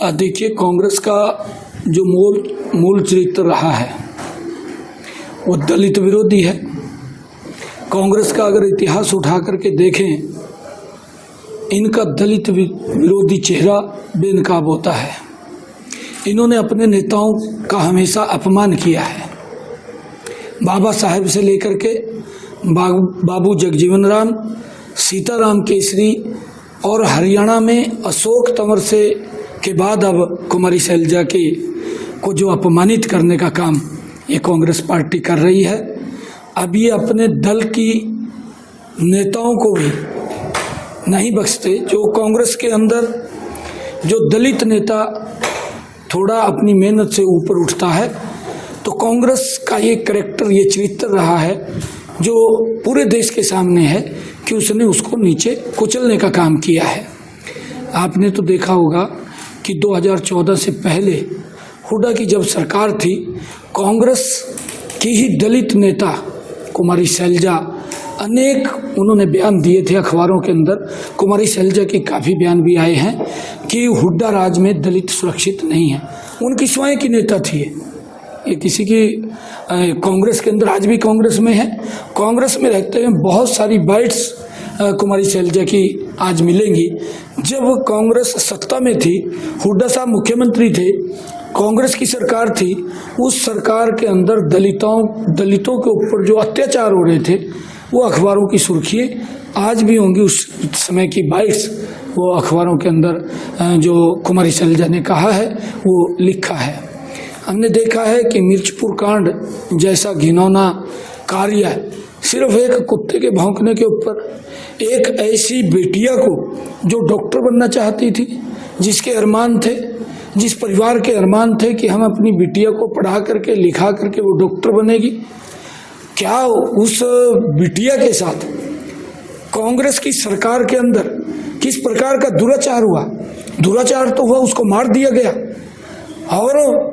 देखिए, कांग्रेस का जो मूल चरित्र रहा है वो दलित विरोधी है। कांग्रेस का अगर इतिहास उठा करके देखें, इनका दलित विरोधी चेहरा बेनकाब होता है। इन्होंने अपने नेताओं का हमेशा अपमान किया है। बाबा साहेब से लेकर के बाबू जगजीवन राम, सीताराम केसरी और हरियाणा में अशोक तंवर से के बाद अब कुमारी शैलजा को जो अपमानित करने का काम ये कांग्रेस पार्टी कर रही है। अब ये अपने दल की नेताओं को भी नहीं बख्शते। जो कांग्रेस के अंदर जो दलित नेता थोड़ा अपनी मेहनत से ऊपर उठता है, तो कांग्रेस का ये कैरेक्टर, ये चरित्र रहा है जो पूरे देश के सामने है कि उसने उसको नीचे कुचलने का काम किया है। आपने तो देखा होगा कि 2014 से पहले हुड्डा की जब सरकार थी, कांग्रेस की ही दलित नेता कुमारी शैलजा अनेक उन्होंने बयान दिए थे अखबारों के अंदर। कुमारी शैलजा के काफ़ी बयान भी आए हैं कि हुड्डा राज में दलित सुरक्षित नहीं है। उनकी स्वयं की नेता थी ये किसी की कांग्रेस के अंदर, आज भी कांग्रेस में है। कांग्रेस में रहते हुए बहुत सारी बाइट्स कुमारी शैलजा की आज मिलेंगी। जब कांग्रेस सत्ता में थी, हुड्डा साहब मुख्यमंत्री थे, कांग्रेस की सरकार थी, उस सरकार के अंदर दलितों के ऊपर जो अत्याचार हो रहे थे वो अखबारों की सुर्खियाँ आज भी होंगी। उस समय की बाइट्स वो अखबारों के अंदर जो कुमारी शैलजा ने कहा है वो लिखा है। हमने देखा है कि मिर्चपुर कांड जैसा घिनौना कार्य सिर्फ एक कुत्ते के भौंकने के ऊपर, एक ऐसी बेटिया को जो डॉक्टर बनना चाहती थी, जिसके अरमान थे, जिस परिवार के अरमान थे कि हम अपनी बिटिया को पढ़ा करके लिखा करके वो डॉक्टर बनेगी, क्या उस बिटिया के साथ कांग्रेस की सरकार के अंदर किस प्रकार का दुराचार हुआ? दुराचार तो हुआ, उसको मार दिया गया और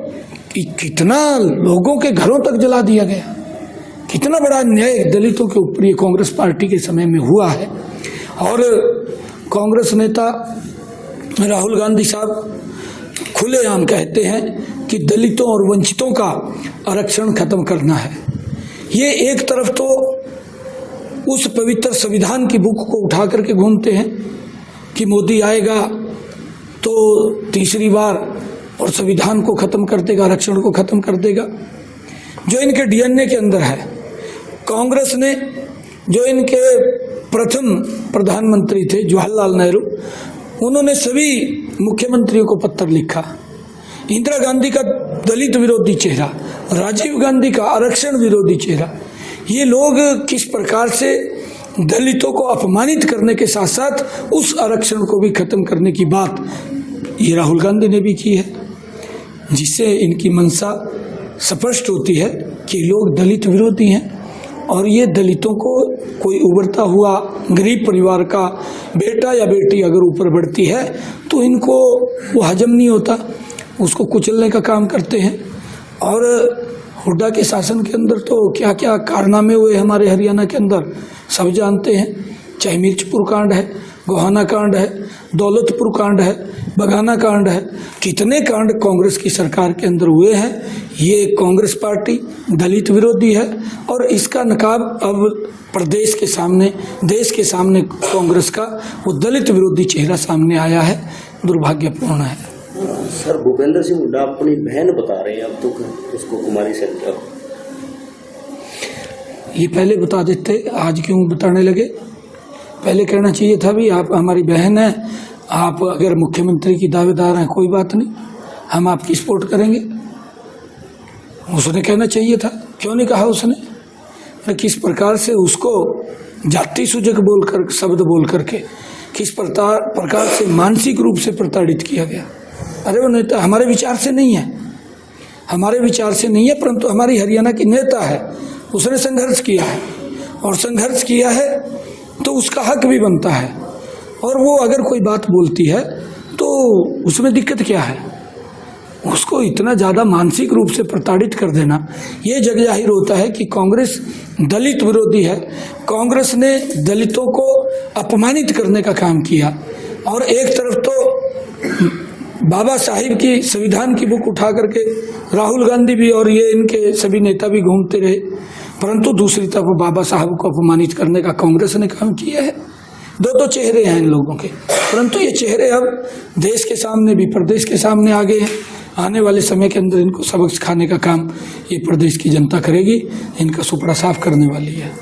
कितना लोगों के घरों तक जला दिया गया। कितना बड़ा अन्याय दलितों के ऊपर ये कांग्रेस पार्टी के समय में हुआ है। और कांग्रेस नेता राहुल गांधी साहब खुलेआम कहते हैं कि दलितों और वंचितों का आरक्षण खत्म करना है। ये एक तरफ तो उस पवित्र संविधान की बुक को उठा करके घूमते हैं कि मोदी आएगा तो तीसरी बार और संविधान को खत्म कर देगा, आरक्षण को खत्म कर देगा, जो इनके डीएनए के अंदर है। कांग्रेस ने जो इनके प्रथम प्रधानमंत्री थे जवाहरलाल नेहरू, उन्होंने सभी मुख्यमंत्रियों को पत्र लिखा। इंदिरा गांधी का दलित विरोधी चेहरा, राजीव गांधी का आरक्षण विरोधी चेहरा, ये लोग किस प्रकार से दलितों को अपमानित करने के साथ साथ उस आरक्षण को भी खत्म करने की बात ये राहुल गांधी ने भी की है, जिससे इनकी मंशा स्पष्ट होती है कि लोग दलित विरोधी हैं। और ये दलितों को कोई उभरता हुआ गरीब परिवार का बेटा या बेटी अगर ऊपर बढ़ती है तो इनको वो हजम नहीं होता, उसको कुचलने का काम करते हैं। और हुड्डा के शासन के अंदर तो क्या क्या कारनामे हुए हमारे हरियाणा के अंदर सब जानते हैं। चाहे मिर्चपुर कांड है, गोहाना कांड है, दौलतपुर कांड है, बगाना कांड है, कितने कांड कांग्रेस की सरकार के अंदर हुए हैं। ये कांग्रेस पार्टी दलित विरोधी है और इसका नकाब अब प्रदेश के सामने, देश के सामने कांग्रेस का वो दलित विरोधी चेहरा सामने आया है। दुर्भाग्यपूर्ण है। सर, भूपेंद्र सिंह हुड्डा अपनी बहन बता रहे हैं अब तो उसको कुमारी शैलजा। ये पहले बता देते, आज क्यों बताने लगे? पहले कहना चाहिए था भी आप हमारी बहन हैं, आप अगर मुख्यमंत्री की दावेदार हैं कोई बात नहीं, हम आपकी सपोर्ट करेंगे। उसने कहना चाहिए था, क्यों नहीं कहा उसने? किस प्रकार से उसको जाति सूचक बोलकर, शब्द बोल करके किस प्रकार से मानसिक रूप से प्रताड़ित किया गया। अरे वो नेता हमारे विचार से नहीं है, हमारे विचार से नहीं है, परंतु हमारी हरियाणा की नेता है, उसने संघर्ष किया है और संघर्ष किया है तो उसका हक भी बनता है। और वो अगर कोई बात बोलती है तो उसमें दिक्कत क्या है? उसको इतना ज़्यादा मानसिक रूप से प्रताड़ित कर देना, ये जग जाहिर होता है कि कांग्रेस दलित विरोधी है। कांग्रेस ने दलितों को अपमानित करने का काम किया और एक तरफ तो बाबा साहिब की संविधान की बुक उठा करके राहुल गांधी भी और ये इनके सभी नेता भी घूमते रहे, परंतु दूसरी तरफ बाबा साहब को अपमानित करने का कांग्रेस ने काम किया है। दो चेहरे हैं इन लोगों के, परंतु ये चेहरे अब देश के सामने भी प्रदेश के सामने आ गए हैं। आने वाले समय के अंदर इनको सबक सिखाने का काम ये प्रदेश की जनता करेगी, इनका सुपड़ा साफ करने वाली है।